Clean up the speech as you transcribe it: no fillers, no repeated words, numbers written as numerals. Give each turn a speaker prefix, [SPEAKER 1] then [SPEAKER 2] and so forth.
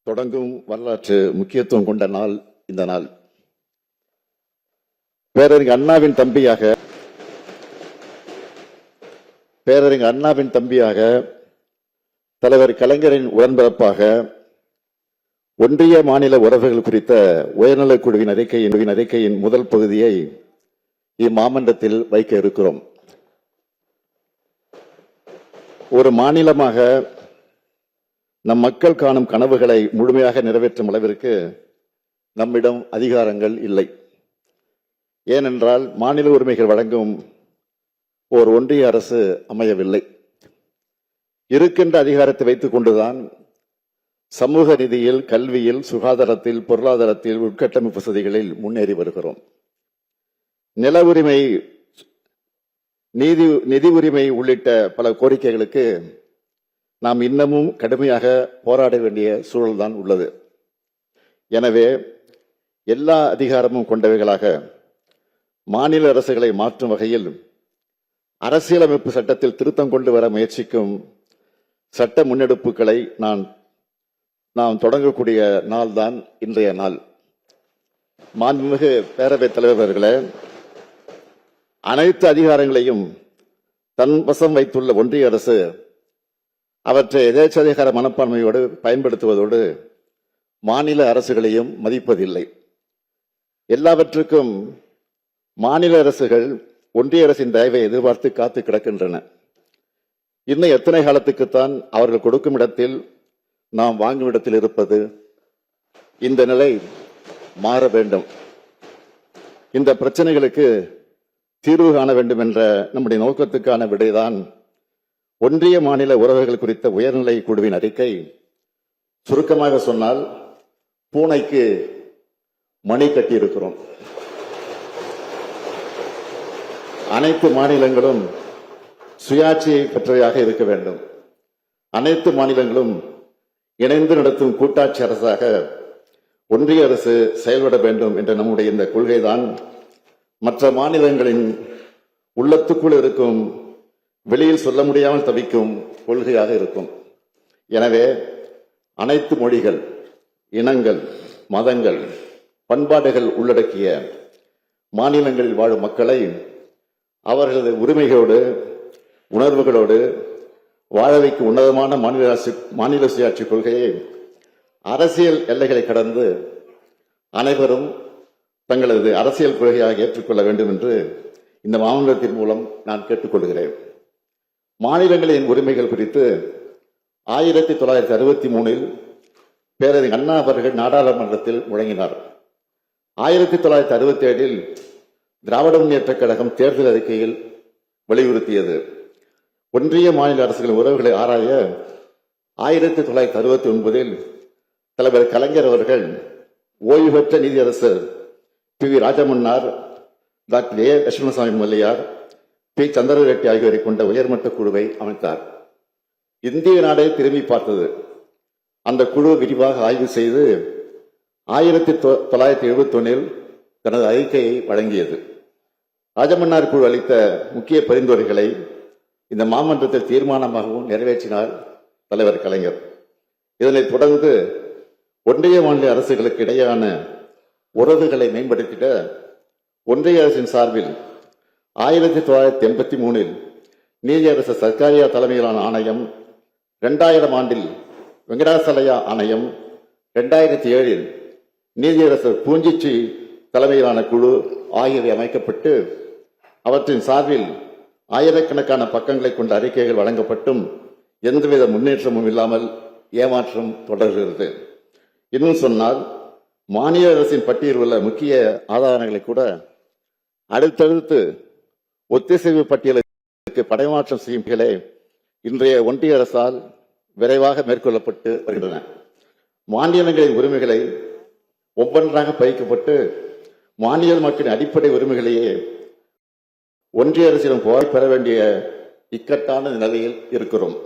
[SPEAKER 1] தொடங்கும் வரலாற்று முக்கியத்துவம் கொண்ட நாள் இந்த நாள். பேரறிஞர் அண்ணாவின் தம்பியாக தலைவர் கலைஞரின் உடன்பிறப்பாக ஒன்றிய மாநில உறவுகள் குறித்த உயர்நலக் குழுவின் அறிக்கையின் முதல் பகுதியை இம்மாமன்றத்தில் வைக்க இருக்கிறோம். ஒரு மாநிலமாக நம் மக்கள் காணும் கனவுகளை முழுமையாக நிறைவேற்றும் அளவிற்கு நம்மிடம் அதிகாரங்கள் இல்லை. ஏனென்றால் மாநில உரிமைகள் வழங்கும் ஓர் ஒன்றிய அரசு அமையவில்லை. இருக்கின்ற அதிகாரத்தை வைத்துக் கொண்டுதான் சமூக நிதியில், கல்வியில், சுகாதாரத்தில், பொருளாதாரத்தில், உட்கட்டமைப்பு வசதிகளில் முன்னேறி வருகிறோம். நில உரிமை, நிதி உரிமை உள்ளிட்ட பல கோரிக்கைகளுக்கு நாம் இன்னமும் கடுமையாக போராட வேண்டிய சூழல்தான் உள்ளது. எனவே எல்லா அதிகாரமும் கொண்டவைகளாக மாநில அரசுகளை மாற்றும் வகையில் அரசியலமைப்பு சட்டத்தில் திருத்தம் கொண்டு வர முயற்சிக்கும் சட்ட முன்னெடுப்புகளை நாம் தொடங்கக்கூடிய நாள் தான் இன்றைய நாள். மாண்புமிகு பேரவைத் தலைவர்களே, அனைத்து அதிகாரங்களையும் தன் வசம் வைத்துள்ள ஒன்றிய அரசு அவற்றை எதேச்சதிகார மனப்பான்மையோடு பயன்படுத்துவதோடு மாநில அரசுகளையும் மதிப்பதில்லை. எல்லாவற்றுக்கும் மாநில அரசுகள் ஒன்றிய அரசின் தயவை எதிர்பார்த்து காத்து கிடக்கின்றன. இன்னும் எத்தனை காலத்துக்குத்தான் அவர்கள் கொடுக்கும் இடத்தில் நாம் வாங்கும் இடத்தில் இருப்பது? இந்த நிலை மாற வேண்டும். இந்த பிரச்சனைகளுக்கு தீர்வு காண வேண்டும் என்ற நம்முடைய நோக்கத்துக்கான விடைதான் ஒன்றிய மாநில உறவுகள் குறித்த உயர்நிலை குழுவின் அறிக்கை. சுருக்கமாக சொன்னால், பூனைக்கு மணி கட்டியிருக்கிறோம். அனைத்து மாநிலங்களும் சுயாட்சியை பெற்றவையாக இருக்க வேண்டும். அனைத்து மாநிலங்களும் இணைந்து நடத்தும் கூட்டாட்சி அரசாக ஒன்றிய அரசு செயல்பட வேண்டும் என்ற நம்முடைய இந்த கொள்கைதான் மற்ற மாநிலங்களின் உள்ளத்துக்குள் இருக்கும், வெளியில் சொல்ல முடியாமல் தவிக்கும் கொள்கையாக இருக்கும். எனவே அனைத்து மொழிகள், இனங்கள், மதங்கள், பண்பாடுகள் உள்ளடக்கிய மாநிலங்களில் வாழும் மக்களை அவர்களது உரிமைகளோடு, உணர்வுகளோடு வாழ வைக்கும் உன்னதமான மாநில சுயாட்சி கொள்கையை அரசியல் எல்லைகளை கடந்து அனைவரும் தங்களது அரசியல் கொள்கையாக ஏற்றுக்கொள்ள வேண்டும் என்று இந்த மாமன்றத்தின் மூலம் நான் கேட்டுக்கொள்கிறேன். மாநிலங்களின் உரிமைகள் குறித்து 1963 பேரறிஞர் அண்ணா அவர்கள் நாடாளுமன்றத்தில் முழங்கினார். 1967 திராவிட முன்னேற்றக் கழகம் தேர்தல் அறிக்கையில் வலியுறுத்தியது. ஒன்றிய மாநில அரசுகளின் உறவுகளை ஆராய 1969 தலைவர் கலைஞர் அவர்கள் ஓய்வு பெற்ற நீதியரசர் P. V. Rajamannar, doctor A. Lakshmanaswami Mudaliar, P. Chandra Reddy ஆகியோரை கொண்ட உயர்மட்ட குழுவை அமைத்தார். இந்திய நாடே திரும்பி பார்த்தது. அந்த குழு விரிவாக ஆய்வு செய்து 1971 தனது அறிக்கையை வழங்கியது. ராஜமன்னார் குழு அளித்த முக்கிய பரிந்துரைகளை இந்த மாமன்றத்தில் தீர்மானமாகவும் நிறைவேற்றினார் தலைவர் கலைஞர். இதனைத் தொடர்ந்து ஒன்றிய மாநில அரசுகளுக்கு இடையான உறவுகளை மேம்படுத்திட ஒன்றிய அரசின் சார்பில் 1983 நீதியரசர் சர்க்காரியா தலைமையிலான ஆணையம், 2000 ஆண்டில் வெங்கடாசலயா ஆணையம், 2007 நீதியரசர் பூஞ்சிச்சி தலைமையிலான குழு ஆகியவை அமைக்கப்பட்டு அவற்றின் சார்பில் ஆயிரக்கணக்கான பக்கங்களை கொண்ட அறிக்கைகள் வழங்கப்பட்டும் எந்தவித முன்னேற்றமும் இல்லாமல் ஏமாற்றம் தொடர்கிறது. இன்னும் சொன்னால், மாநில அரசின் பட்டியலில் உள்ள முக்கிய ஆதாரங்களை கூட அடுத்தடுத்து ஒத்திசைவு பட்டியலுக்கு படைமாற்றம் செய்யும் இன்றைய ஒன்றிய அரசால் விரைவாக மேற்கொள்ளப்பட்டு வருகின்றன. மாநிலங்களின் உரிமைகளை ஒவ்வொன்றாக பறிக்கப்பட்டு மாநில மக்களின் அடிப்படை உரிமைகளையே ஒன்றிய அரசிடம் பெற வேண்டிய இக்கட்டான நிலையில் இருக்கிறோம்.